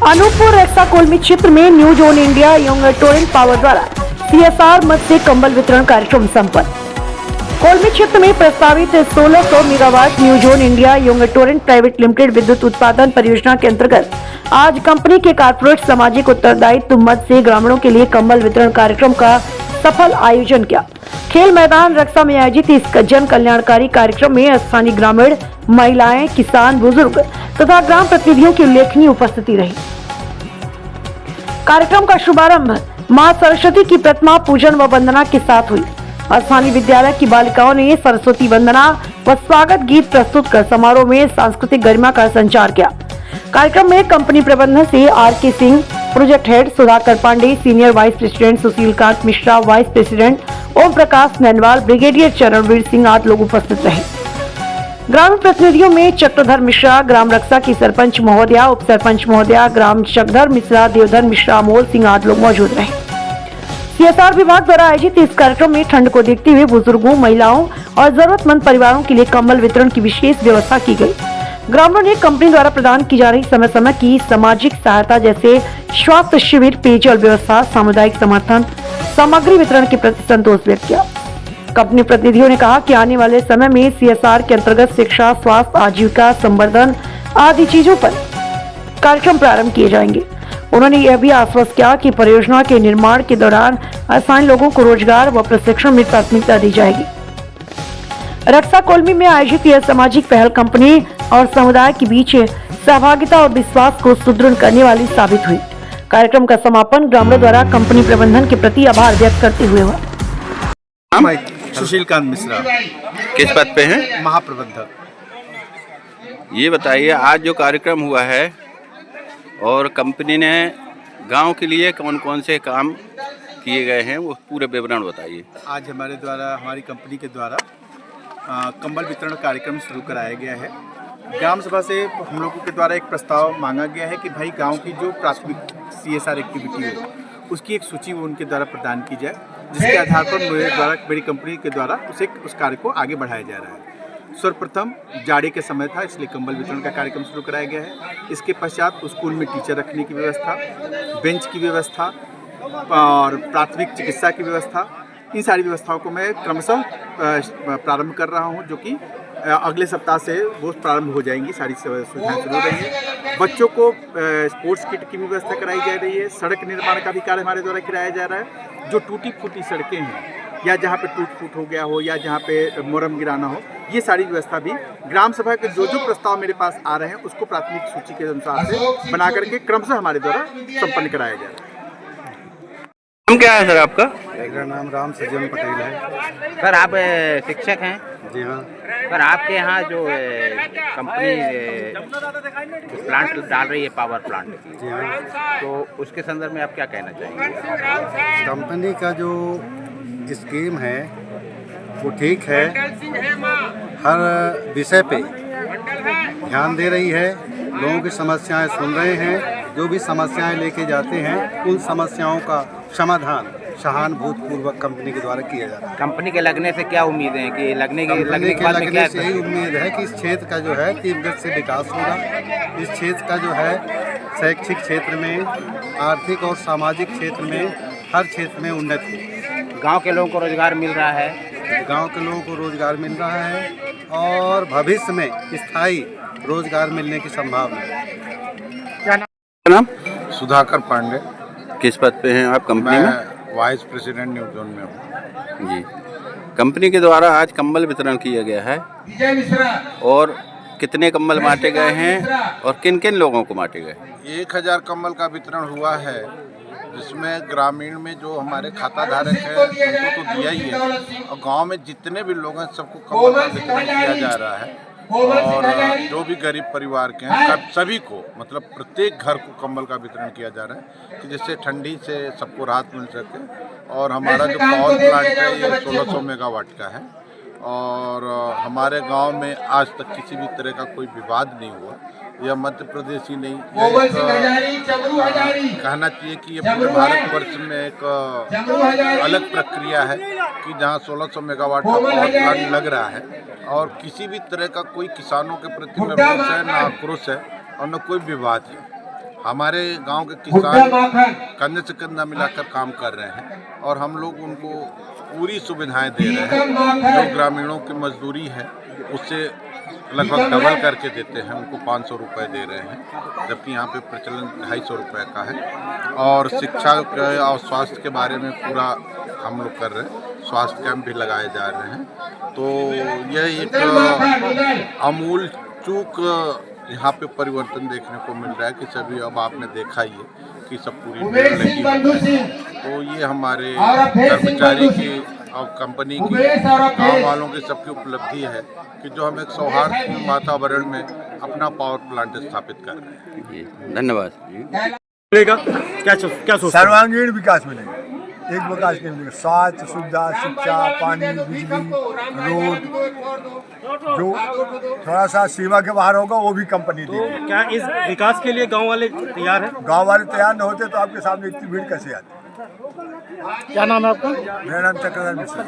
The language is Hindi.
अनूपपुर रेक्सा कोल्मी क्षेत्र में new zone India young Torrent power द्वारा CSR मद से कंबल वितरण कार्यक्रम संपन्न। कोल्मी क्षेत्र में प्रस्तावित 1600 megawatt new zone India young Torrent private limited विद्युत उत्पादन परियोजना के अंतर्गत आज कंपनी के कॉर्पोरेट सामाजिक उत्तरदायित्व मद से ग्रामीणों के लिए कंबल वितरण कार्यक्रम का सफल आयोजन किया। खेल मैदान रक्सा में आयोजित इस जन कल्याणकारी कार्यक्रम में स्थानीय ग्रामीण, महिलाएं, किसान, बुजुर्ग तथा ग्राम प्रतिनिधियों की उल्लेखनीय उपस्थिति रही। कार्यक्रम का शुभारंभ मां सरस्वती की प्रतिमा पूजन व वंदना के साथ हुई। स्थानीय विद्यालय की बालिकाओं ने सरस्वती वंदना व स्वागत गीत प्रस्तुत कर समारोह में सांस्कृतिक गरिमा का संचार किया। कार्यक्रम में कंपनी प्रबंधन से RK Singh, project head Sudhakar Pandey, senior vice president Sushil Kant Mishra, vice president Om Prakash Nainwal, brigadier Charanvir Singh आदि लोग उपस्थित रहे। ग्रामीण प्रतिनिधियों में चक्रधर मिश्रा, ग्राम रक्सा की सरपंच महोदया, उप सरपंच महोदया, ग्राम चक्रधर मिश्रा, देवधर मिश्रा, अमोल सिंह आदि लोग मौजूद रहे। CSR विभाग द्वारा आयोजित इस कार्यक्रम में ठंड को देखते हुए बुजुर्गों, महिलाओं और जरूरतमंद परिवारों के लिए कंबल वितरण की विशेष व्यवस्था की गई। ग्रामीणों ने कंपनी द्वारा प्रदान की जा रही समय समय की सामाजिक सहायता जैसे स्वास्थ्य शिविर, पेयजल व्यवस्था, सामुदायिक समर्थन सामग्री वितरण के प्रति संतोष व्यक्त किया। कंपनी प्रतिनिधियों ने कहा कि आने वाले समय में CSR के अंतर्गत शिक्षा, स्वास्थ्य, आजीविका, संवर्धन आदि चीजों पर कार्यक्रम प्रारंभ किए जाएंगे। उन्होंने यह भी आश्वस्त किया कि परियोजना के निर्माण के दौरान स्थानीय लोगों को रोजगार व प्रशिक्षण में प्राथमिकता दी जाएगी। रक्सा कोल्मी में आयोजित यह सामाजिक पहल कंपनी और समुदाय के बीच सहभागिता और विश्वास को सुदृढ़ करने वाली साबित हुई। कार्यक्रम का समापन ग्रामीणों द्वारा कंपनी प्रबंधन के प्रति आभार व्यक्त करते हुए हुआ। सुशील कांत मिश्रा। किस पद पे हैं? महाप्रबंधक। ये बताइए, आज जो कार्यक्रम हुआ है और कंपनी ने गांव के लिए कौन कौन से काम किए गए हैं, वो पूरे विवरण बताइए। आज हमारी कंपनी के द्वारा कंबल वितरण कार्यक्रम शुरू कराया गया है। ग्राम सभा से हम लोगों के द्वारा एक प्रस्ताव मांगा गया है कि भाई गांव की जो प्राथमिक CSR एक्टिविटी हो उसकी एक सूची वो उनके द्वारा प्रदान की जाए, जिसके आधार पर मेरी कंपनी के द्वारा उस कार्य को आगे बढ़ाया जा रहा है। सर्वप्रथम जाड़े के समय था, इसलिए कंबल वितरण का कार्यक्रम शुरू कराया गया है। इसके पश्चात स्कूल में टीचर रखने की व्यवस्था, बेंच की व्यवस्था और प्राथमिक चिकित्सा की व्यवस्था, इन सारी व्यवस्थाओं को मैं क्रमशः प्रारंभ कर रहा हूं, जो कि अगले सप्ताह से वो प्रारंभ हो जाएंगी। सारी सुविधाएं शुरू हो रही है। बच्चों को स्पोर्ट्स किट की भी व्यवस्था कराई जा रही है। सड़क निर्माण का भी कार्य हमारे द्वारा कराया जा रहा है। जो टूटी फूटी सड़कें हैं या जहाँ पे टूट फूट हो गया हो या जहाँ पे मुरम गिराना हो, ये सारी व्यवस्था भी ग्राम सभा के जो प्रस्ताव मेरे पास आ रहे हैं उसको प्राथमिक सूची के अनुसार से बना करके क्रमशः हमारे द्वारा संपन्न कराया जा रहा है। नाम क्या है सर आपका? मेरा नाम राम सजन पटेल है। सर आप शिक्षक हैं? जी हाँ। सर आपके यहाँ जो कंपनी प्लांट डाल रही है, पावर प्लांट, जी हाँ, तो उसके संदर्भ में आप क्या कहना चाहेंगे? कंपनी का जो स्कीम है वो ठीक है, हर विषय पे ध्यान दे रही है, लोगों की समस्याएं सुन रहे हैं, जो भी समस्याएं लेके जाते हैं उन समस्याओं का समाधान सहानुभूतिपूर्वक कंपनी के द्वारा किया जा रहा है। कंपनी के लगने से क्या उम्मीद है कि लगने के बाद में क्या? यही उम्मीद है कि इस क्षेत्र का जो है तीव्र गति से विकास होगा। इस क्षेत्र का जो है शैक्षिक क्षेत्र में, आर्थिक और सामाजिक क्षेत्र में, हर क्षेत्र में उन्नति होगी। गांव के लोगों को रोजगार मिल रहा है। गांव के लोगों को रोजगार मिल रहा है और भविष्य में स्थायी रोजगार मिलने की संभावना है। क्या नाम? सुधाकर पांडे। किस पद पे हैं आप कंपनी में? वाइस प्रेसिडेंट न्यू जोन में हूँ। जी। कंपनी के द्वारा आज कंबल वितरण किया गया है और कितने कंबल बांटे गए हैं और किन किन लोगों को बांटे गए? 1000 कंबल का वितरण हुआ है, जिसमें ग्रामीण में जो हमारे खाता धारक है उनको तो दिया ही है और गांव में जितने भी लोग हैं सबको कंबल का वितरण किया जा रहा है। और जो भी गरीब परिवार के हैं सभी को, मतलब प्रत्येक घर को कंबल का वितरण किया जा रहा है कि जिससे ठंडी से सबको राहत मिल सके। और हमारा जो पावर प्लांट है ये 1600 मेगावाट का है और हमारे गांव में आज तक किसी भी तरह का कोई विवाद नहीं हुआ। यह मध्य प्रदेश ही नहीं, कहना चाहिए कि ये पूरे भारतवर्ष में एक अलग प्रक्रिया है कि जहां 1600 मेगावाट का पावर प्लांट लग रहा है और किसी भी तरह का कोई किसानों के प्रति न रोष है, न आक्रोश है और न कोई विवाद है। हमारे गांव के किसान कंधे से कंधा मिलाकर काम कर रहे हैं और हम लोग उनको पूरी सुविधाएं दे रहे हैं। जो ग्रामीणों की मजदूरी है उससे लगभग डबल करके देते हैं, उनको 500 रुपये दे रहे हैं, जबकि यहाँ पे प्रचलन 250 रुपये का है। और शिक्षा के और स्वास्थ्य के बारे में पूरा हम लोग कर रहे हैं, स्वास्थ्य कैंप भी लगाए जा रहे हैं। तो यह एक अमूल चूक यहाँ पे परिवर्तन देखने को मिल रहा है कि सभी, अब आपने देखा ही है कि सब पूरी भीड़ लगी हुई है। तो ये हमारे कर्मचारी की और कंपनी की, गाँव वालों की सबकी उपलब्धि है कि जो हम एक सौहार्दपूर्ण वातावरण में अपना पावर प्लांट स्थापित कर रहे हैं। जी, धन्यवाद। क्या सर्वांगीण विकास मिलेगा, एक विकास नहीं मिलेगा। स्वास्थ्य सुविधा, शिक्षा, पानी, बिजली, रोड, जो थोड़ा सा सीमा के बाहर होगा वो भी कंपनी देगी। क्या इस विकास के लिए गांव वाले तैयार हैं? गांव वाले तैयार न होते तो आपके सामने इतनी भीड़ कैसे आती। क्या नाम है आपका? मेरा नाम चक्रधर मिश्र।